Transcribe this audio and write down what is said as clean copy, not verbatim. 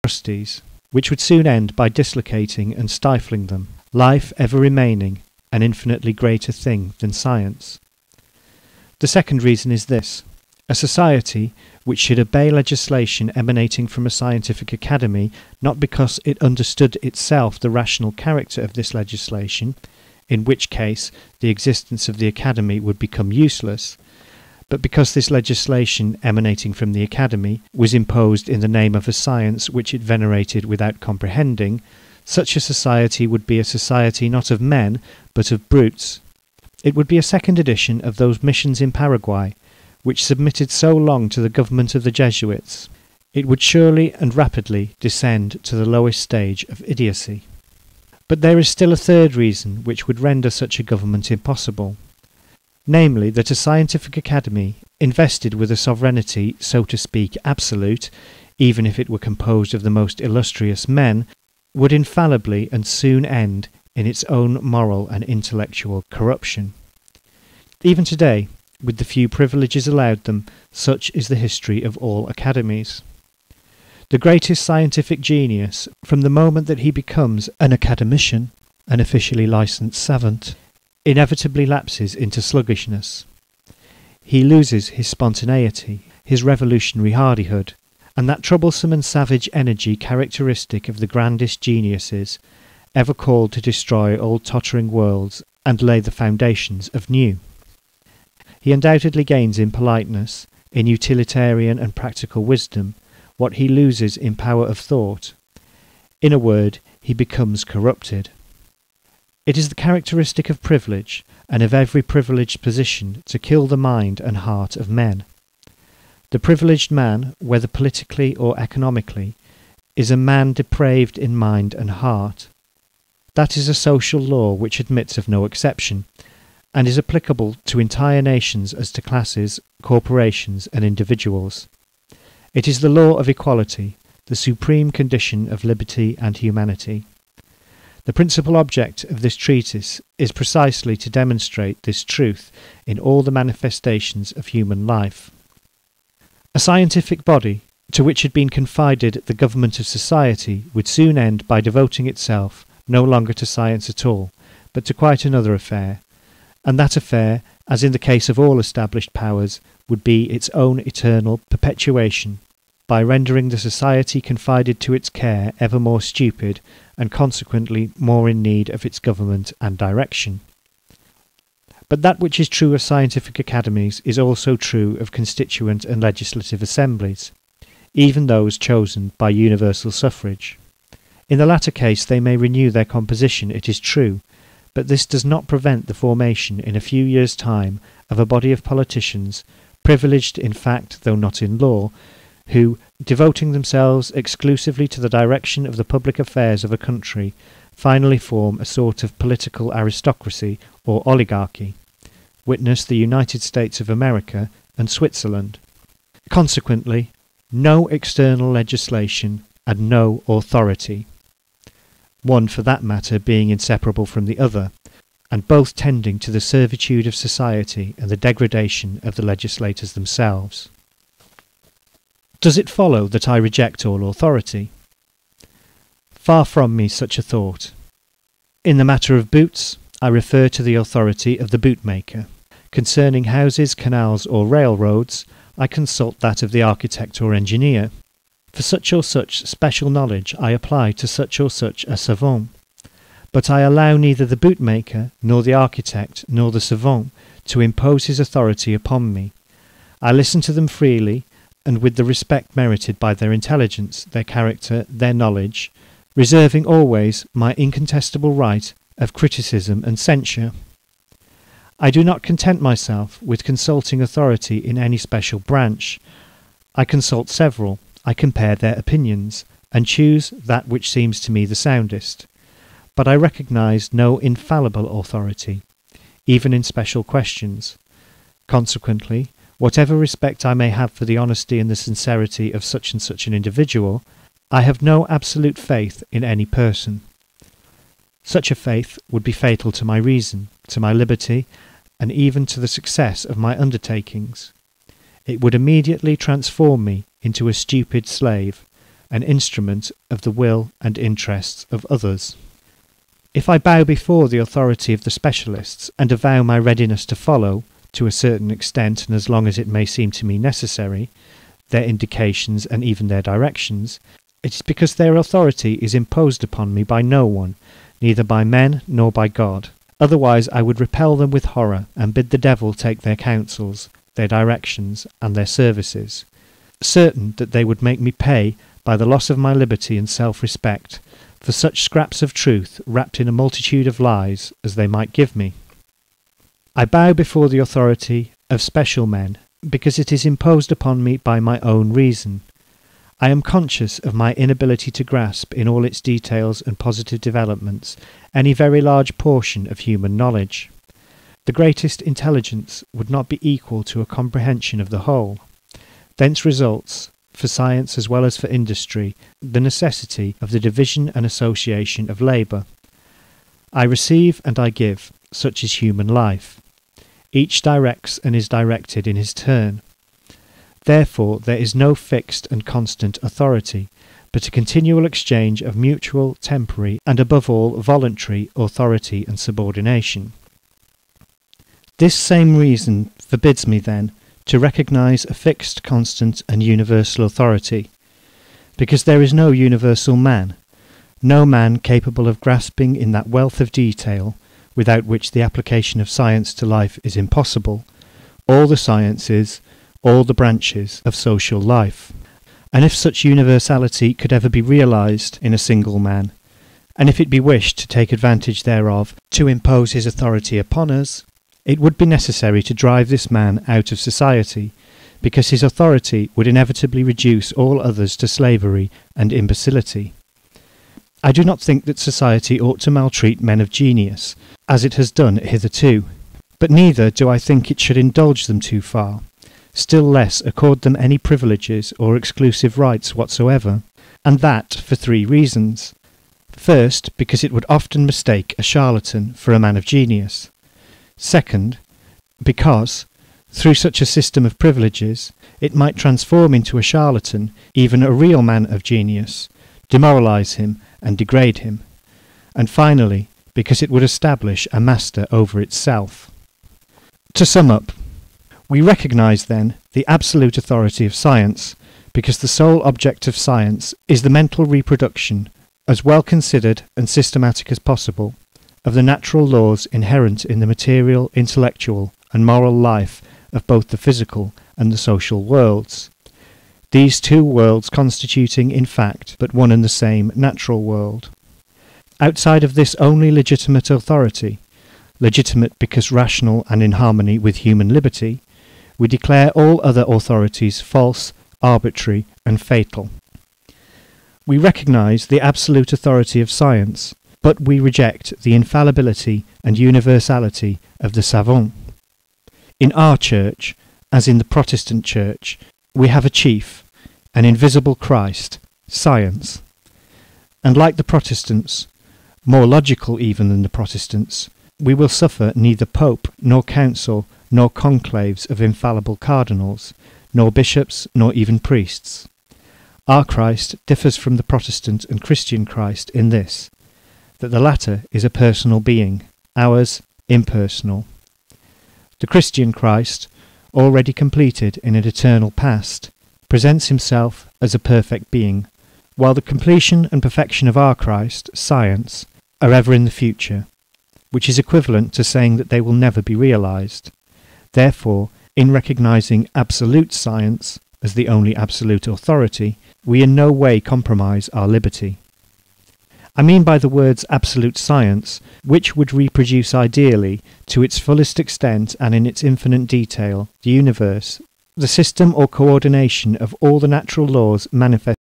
trustees, which would soon end by dislocating and stifling them, life ever remaining an infinitely greater thing than science. The second reason is this: a society which should obey legislation emanating from a scientific academy, not because it understood itself the rational character of this legislation, in which case the existence of the academy would become useless, but because this legislation emanating from the academy was imposed in the name of a science which it venerated without comprehending, such a society would be a society not of men, but of brutes. It would be a second edition of those missions in Paraguay, which submitted so long to the government of the Jesuits. It would surely and rapidly descend to the lowest stage of idiocy. But there is still a third reason which would render such a government impossible, namely that a scientific academy, invested with a sovereignty, so to speak, absolute, even if it were composed of the most illustrious men, would infallibly and soon end in its own moral and intellectual corruption. Even today, with the few privileges allowed them, such is the history of all academies. The greatest scientific genius, from the moment that he becomes an academician, an officially licensed savant, inevitably lapses into sluggishness. He loses his spontaneity, his revolutionary hardihood, and that troublesome and savage energy characteristic of the grandest geniuses, ever called to destroy old tottering worlds and lay the foundations of new. He undoubtedly gains in politeness, in utilitarian and practical wisdom, what he loses in power of thought. In a word, he becomes corrupted. It is the characteristic of privilege, and of every privileged position, to kill the mind and heart of men. The privileged man, whether politically or economically, is a man depraved in mind and heart. That is a social law which admits of no exception, and is applicable to entire nations as to classes, corporations, and individuals. It is the law of equality, the supreme condition of liberty and humanity. The principal object of this treatise is precisely to demonstrate this truth in all the manifestations of human life. A scientific body, to which had been confided the government of society, would soon end by devoting itself no longer to science at all, but to quite another affair, and that affair, as in the case of all established powers, would be its own eternal perpetuation, by rendering the society confided to its care ever more stupid, and consequently more in need of its government and direction. But that which is true of scientific academies is also true of constituent and legislative assemblies, even those chosen by universal suffrage. In the latter case they may renew their composition, it is true, but this does not prevent the formation in a few years' time of a body of politicians, privileged in fact though not in law, who, devoting themselves exclusively to the direction of the public affairs of a country, finally form a sort of political aristocracy or oligarchy. Witness the United States of America and Switzerland. Consequently, no external legislation and no authority, one for that matter being inseparable from the other, and both tending to the servitude of society and the degradation of the legislators themselves. Does it follow that I reject all authority? Far from me such a thought. In the matter of boots, I refer to the authority of the bootmaker. Concerning houses, canals, or railroads, I consult that of the architect or engineer. For such or such special knowledge I apply to such or such a savant. But I allow neither the bootmaker, nor the architect, nor the savant to impose his authority upon me. I listen to them freely, and with the respect merited by their intelligence, their character, their knowledge, reserving always my incontestable right of criticism and censure. I do not content myself with consulting authority in any special branch. I consult several, I compare their opinions, and choose that which seems to me the soundest. But I recognize no infallible authority, even in special questions. Consequently, whatever respect I may have for the honesty and the sincerity of such and such an individual, I have no absolute faith in any person. Such a faith would be fatal to my reason, to my liberty, and even to the success of my undertakings. It would immediately transform me into a stupid slave, an instrument of the will and interests of others. If I bow before the authority of the specialists and avow my readiness to follow, to a certain extent and as long as it may seem to me necessary, their indications and even their directions, it is because their authority is imposed upon me by no one, neither by men nor by God. Otherwise I would repel them with horror and bid the devil take their counsels, their directions, and their services, certain that they would make me pay by the loss of my liberty and self-respect for such scraps of truth wrapped in a multitude of lies as they might give me. I bow before the authority of special men because it is imposed upon me by my own reason. I am conscious of my inability to grasp in all its details and positive developments any very large portion of human knowledge. The greatest intelligence would not be equal to a comprehension of the whole. Thence results, for science as well as for industry, the necessity of the division and association of labour. I receive and I give, such is human life. Each directs and is directed in his turn. Therefore there is no fixed and constant authority, but a continual exchange of mutual, temporary, and above all voluntary authority and subordination. This same reason forbids me, then, to recognise a fixed, constant, and universal authority, because there is no universal man, no man capable of grasping in that wealth of detail, without which the application of science to life is impossible, all the sciences, all the branches of social life. And if such universality could ever be realised in a single man, and if it be wished to take advantage thereof to impose his authority upon us, it would be necessary to drive this man out of society, because his authority would inevitably reduce all others to slavery and imbecility. I do not think that society ought to maltreat men of genius, as it has done hitherto, but neither do I think it should indulge them too far, still less accord them any privileges or exclusive rights whatsoever, and that for 3 reasons. First, because it would often mistake a charlatan for a man of genius. Second, because, through such a system of privileges, it might transform into a charlatan even a real man of genius, demoralise him and degrade him. And finally, because it would establish a master over itself. To sum up, we recognise then the absolute authority of science, because the sole object of science is the mental reproduction, as well considered and systematic as possible, of the natural laws inherent in the material, intellectual, and moral life of both the physical and the social worlds, these 2 worlds constituting in fact but one and the same natural world. Outside of this only legitimate authority, legitimate because rational and in harmony with human liberty, we declare all other authorities false, arbitrary, and fatal. We recognise the absolute authority of science, but we reject the infallibility and universality of the savant. In our church, as in the Protestant church, we have a chief, an invisible Christ, science. And like the Protestants, more logical even than the Protestants, we will suffer neither pope, nor council, nor conclaves of infallible cardinals, nor bishops, nor even priests. Our Christ differs from the Protestant and Christian Christ in this, that the latter is a personal being, ours impersonal. The Christian Christ, already completed in an eternal past, presents himself as a perfect being, while the completion and perfection of our Christ, science, are ever in the future, which is equivalent to saying that they will never be realised. Therefore, in recognising absolute science as the only absolute authority, we in no way compromise our liberty. I mean by the words absolute science, which would reproduce ideally, to its fullest extent and in its infinite detail, the universe, the system or coordination of all the natural laws manifest